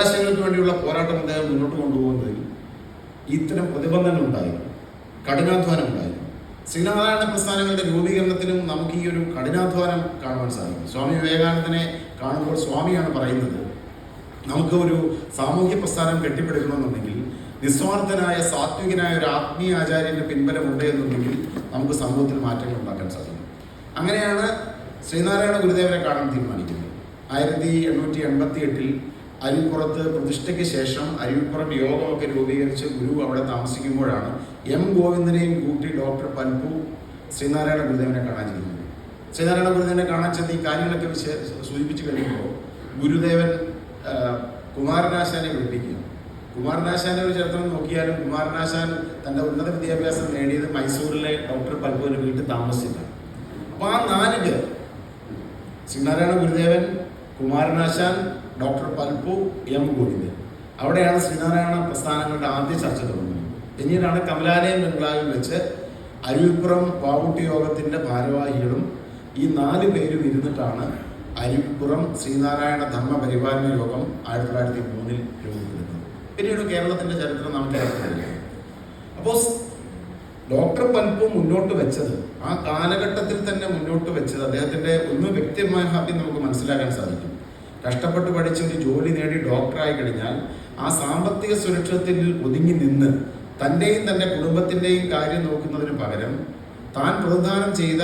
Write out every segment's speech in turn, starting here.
അവകാശങ്ങൾക്ക് വേണ്ടിയുള്ള പോരാട്ടം അദ്ദേഹം മുന്നോട്ട് കൊണ്ടുപോകുന്നതിൽ ഇത്തരം പ്രതിബന്ധങ്ങൾ ഉണ്ടായിരുന്നു, കഠിനാധ്വാനം ഉണ്ടായിരുന്നു. ശ്രീനാരായണ പ്രസ്ഥാനങ്ങളുടെ രൂപീകരണത്തിലും നമുക്ക് ഈ ഒരു കഠിനാധ്വാനം കാണുവാൻ സാധിക്കും. സ്വാമി വിവേകാനന്ദനെ കാണുമ്പോൾ സ്വാമിയാണ് പറയുന്നത്, നമുക്ക് ഒരു സാമൂഹ്യ പ്രസ്ഥാനം കെട്ടിപ്പടുക്കണമെന്നുണ്ടെങ്കിൽ നിസ്വാർത്ഥനായ സാത്വികനായ ഒരു ആത്മീയ ആചാര്യന്റെ പിൻബലമുണ്ട് എന്നുണ്ടെങ്കിൽ നമുക്ക് സമൂഹത്തിൽ മാറ്റങ്ങൾ ഉണ്ടാക്കാൻ സാധിക്കും. അങ്ങനെയാണ് ശ്രീനാരായണ ഗുരുദേവനെ കാണാൻ തീരുമാനിക്കുന്നത്. 1888 അരുവിപ്പുറത്ത് പ്രതിഷ്ഠയ്ക്ക് ശേഷം അരുവിപ്പുറം യോഗമൊക്കെ രൂപീകരിച്ച് ഗുരു അവിടെ താമസിക്കുമ്പോഴാണ് എം ഗോവിന്ദനെയും കൂട്ടി ഡോക്ടർ പൽപു ശ്രീനാരായണ ഗുരുദേവനെ കാണാൻ ചെയ്യുന്നത്. ശ്രീനാരായണ ഗുരുദേവനെ കാണാൻ ചെന്ന് ഈ കാര്യങ്ങളൊക്കെ സൂചിപ്പിച്ച് കഴിയുമ്പോൾ ഗുരുദേവൻ കുമാരനാശാനെ വിളിപ്പിക്കുക. കുമാരനാശാന്റെ ഒരു ചരിത്രം നോക്കിയാലും കുമാരനാശാൻ തൻ്റെ ഉന്നത വിദ്യാഭ്യാസം നേടിയത് മൈസൂരിലെ ഡോക്ടർ പൽപുവിൻ്റെ വീട്ടിൽ താമസിച്ചിട്ടാണ്. അപ്പോൾ ആ 4 പേർ, ശ്രീനാരായണ ഗുരുദേവൻ, കുമാരനാശാൻ, ഡോക്ടർ പൽപു, എം ഗോവിന്ദൻ, അവിടെയാണ് ശ്രീനാരായണ പ്രസ്ഥാനങ്ങളുടെ ആദ്യ ചർച്ച തുടങ്ങുന്നത്. പിന്നീടാണ് കമലാലയം ബംഗ്ലാവിൽ വെച്ച് അരുവിപ്പുറം വാവുട്ടി യോഗത്തിൻ്റെ ഭാരവാഹികളും ഈ 4 പേരും ഇരുന്നിട്ടാണ് അരുവിപ്പുറം ശ്രീനാരായണ ധർമ്മ പരിപാലന യോഗം 1903 രൂപപ്പെടുന്നത്. പിന്നീട് കേരളത്തിൻ്റെ ചരിത്രം നമുക്ക് അറിയാം. അപ്പോൾ ഡോക്ടർ പൽപു മുന്നോട്ട് വെച്ചത്, ആ കാലഘട്ടത്തിൽ തന്നെ മുന്നോട്ട് വെച്ചത് അദ്ദേഹത്തിൻ്റെ ഒന്ന് വ്യക്തിമാഹാത്മ്യം നമുക്ക് മനസ്സിലാക്കാൻ സാധിക്കും. കഷ്ടപ്പെട്ട് പഠിച്ച് ഒരു ജോലി നേടി ഡോക്ടറായി കഴിഞ്ഞാൽ ആ സാമ്പത്തിക സുരക്ഷത്തിൽ ഒതുങ്ങി നിന്ന് തൻ്റെയും തൻ്റെ കുടുംബത്തിൻ്റെയും കാര്യം നോക്കുന്നതിന് പകരം താൻ പ്രതിദാനം ചെയ്ത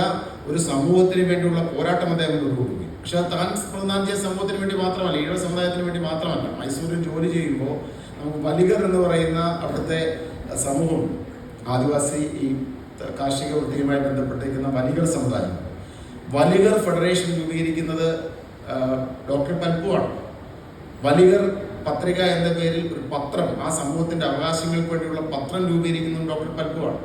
ഒരു സമൂഹത്തിന് വേണ്ടിയുള്ള പോരാട്ടം അദ്ദേഹം കൊണ്ടുപോയി. പക്ഷെ താൻ പ്രതിദാനം ചെയ്ത സമൂഹത്തിന് വേണ്ടി മാത്രമല്ല, ഈഴവ സമുദായത്തിന് വേണ്ടി മാത്രമല്ല. മൈസൂരിൽ ജോലി ചെയ്യുമ്പോൾ നമുക്ക് വലിഗർ എന്ന് പറയുന്ന അവിടുത്തെ സമൂഹം, ആദിവാസി ഈ കാർഷിക വൃത്തിയുമായി ബന്ധപ്പെട്ടിരിക്കുന്ന വലിഗർ സമുദായം, വലിഗർ ഫെഡറേഷൻ രൂപീകരിക്കുന്നത് ഡോക്ടർ പൽപുവാണ്. വലിഗർ പത്രിക എന്ന പേരിൽ ഒരു പത്രം, ആ സമൂഹത്തിന്റെ അവകാശങ്ങൾക്ക് വേണ്ടിയുള്ള പത്രം രൂപീകരിക്കുന്നത് ഡോക്ടർ പൽപുവാണ്.